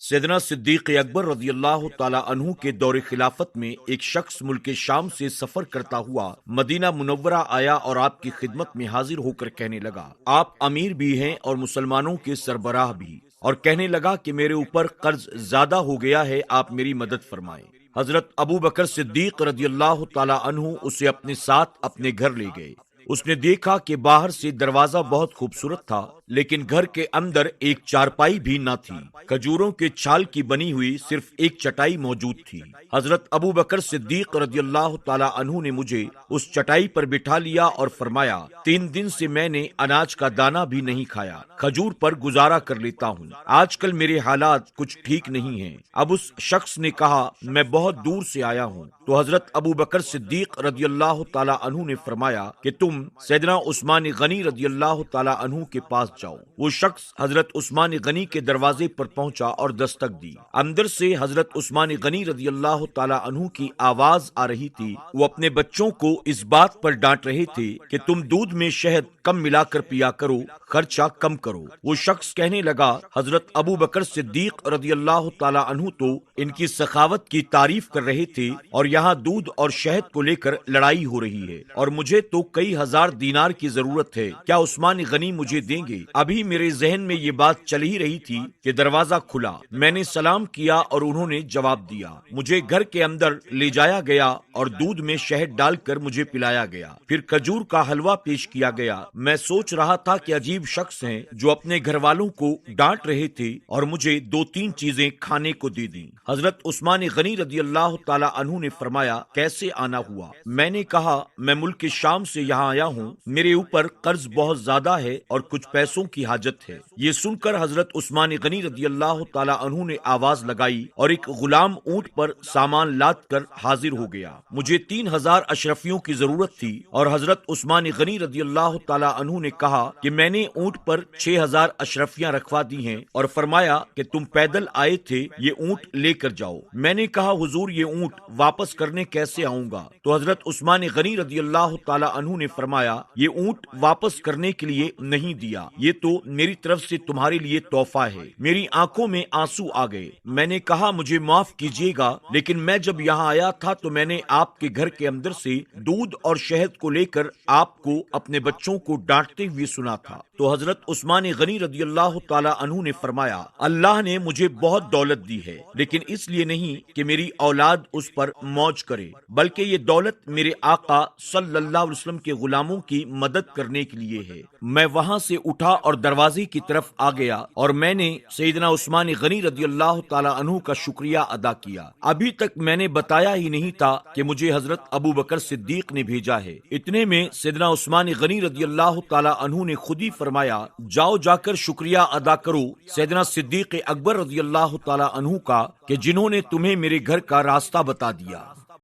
سیدنا صدیق اکبر رضی اللہ تعالیٰ عنہ کے دور خلافت میں ایک شخص ملک شام سے سفر کرتا ہوا مدینہ منورہ آیا اور آپ کی خدمت میں حاضر ہو کر کہنے لگا، آپ امیر بھی ہیں اور مسلمانوں کے سربراہ بھی، اور کہنے لگا کہ میرے اوپر قرض زیادہ ہو گیا ہے، آپ میری مدد فرمائیں۔ حضرت ابو بکر صدیق رضی اللہ تعالیٰ عنہ اسے اپنے ساتھ اپنے گھر لے گئے۔ اس نے دیکھا کہ باہر سے دروازہ بہت خوبصورت تھا، لیکن گھر کے اندر ایک چارپائی بھی نہ تھی، کھجوروں کے چھال کی بنی ہوئی صرف ایک چٹائی موجود تھی۔ حضرت ابو بکر صدیق رضی اللہ تعالیٰ عنہ نے مجھے اس چٹائی پر بٹھا لیا اور فرمایا، 3 دن سے میں نے اناج کا دانہ بھی نہیں کھایا، کھجور پر گزارا کر لیتا ہوں، آج کل میرے حالات کچھ ٹھیک نہیں ہیں۔ اب اس شخص نے کہا، میں بہت دور سے آیا ہوں۔ تو حضرت ابو بکر صدیق رضی اللہ تعالیٰ عنہ نے فرمایا کہ تم سیدنا عثمان غنی رضی اللہ تعالیٰ عنہ کے پاس جاؤ۔ وہ شخص حضرت عثمان غنی کے دروازے پر پہنچا اور دستک دی۔ اندر سے حضرت عثمان غنی رضی اللہ تعالیٰ عنہ کی آواز آ رہی تھی۔ وہ اپنے بچوں کو اس بات پر ڈانٹ رہے تھے کہ تم دودھ میں شہد کم ملا کر پیا کرو، خرچہ کم کرو۔ وہ شخص کہنے لگا، حضرت ابو بکر صدیق رضی اللہ تعالیٰ عنہ تو ان کی سخاوت کی تعریف کر رہے تھے، اور یہاں دودھ اور شہد کو لے کر لڑائی ہو رہی ہے، اور مجھے تو کئی ہزار دینار کی ضرورت ہے، کیا عثمان غنی مجھے دیں گے؟ ابھی میرے ذہن میں یہ بات چل ہی رہی تھی کہ دروازہ کھلا، میں نے سلام کیا اور انہوں نے جواب دیا۔ مجھے گھر کے اندر لے جایا گیا اور دودھ میں شہد ڈال کر مجھے پلایا گیا، پھر کھجور کا حلوہ پیش کیا گیا۔ میں سوچ رہا تھا کہ عجیب شخص ہیں جو اپنے گھر والوں کو ڈانٹ رہے تھے اور مجھے 2-3 چیزیں کھانے کو دے دیں۔ حضرت عثمان غنی رضی اللہ تعالیٰ عنہ نے فرمایا، کیسے آنا ہوا؟ میں نے کہا، میں ملک شام سے یہاں آیا ہوں، میرے اوپر قرض بہت زیادہ ہے اور کچھ پیسوں کی حاجت ہے۔ یہ سن کر حضرت عثمان غنی رضی اللہ تعالیٰ عنہ نے آواز لگائی اور ایک غلام اونٹ پر سامان لاد کر حاضر ہو گیا۔ مجھے 3000 اشرفیوں کی ضرورت تھی، اور حضرت عثمان غنی رضی اللہ تعالیٰ عنہ نے کہا کہ میں نے اونٹ پر 6000 اشرفیاں رکھوا دی ہیں، اور فرمایا کہ تم پیدل آئے تھے، یہ اونٹ لے کر جاؤ۔ میں نے کہا، حضور یہ اونٹ واپس کرنے کیسے آؤں گا؟ تو حضرت عثمان غنی رضی اللہ تعالیٰ عنہ نے فرمایا، یہ اونٹ واپس کرنے کے لیے نہیں دیا، یہ تو میری طرف سے تمہارے لیے تحفہ ہے۔ میری آنکھوں میں آنسو آ گئے۔ میں نے کہا، مجھے معاف کیجیے گا، لیکن میں جب یہاں آیا تھا تو میں نے آپ کے گھر کے اندر سے دودھ اور شہد کو لے کر آپ کو اپنے بچوں کو ڈانٹتے ہوئے سنا تھا۔ تو حضرت عثمان غنی رضی اللہ تعالیٰ عنہ نے فرمایا، اللہ نے مجھے بہت دولت دی ہے، لیکن اس لیے نہیں کہ میری اولاد اس پر موج کرے، بلکہ یہ دولت میرے آقا صلی اللہ علیہ وسلم کے غلاموں کی مدد کرنے کے لیے ہے۔ میں وہاں سے اٹھا اور دروازے کی طرف آ گیا، اور میں نے سیدنا عثمان غنی رضی اللہ تعالیٰ عنہ کا شکریہ ادا کیا۔ ابھی تک میں نے بتایا ہی نہیں تھا کہ مجھے حضرت ابو بکر صدیق نے بھیجا ہے۔ اتنے میں سیدنا عثمان غنی رضی اللہ تعالیٰ عنہ نے خود ہی فرمایا، جاؤ جا کر شکریہ ادا کرو سیدنا صدیق اکبر رضی اللہ تعالیٰ عنہ کا، کہ جنہوں نے تمہیں میرے گھر کا راستہ بتا دیا۔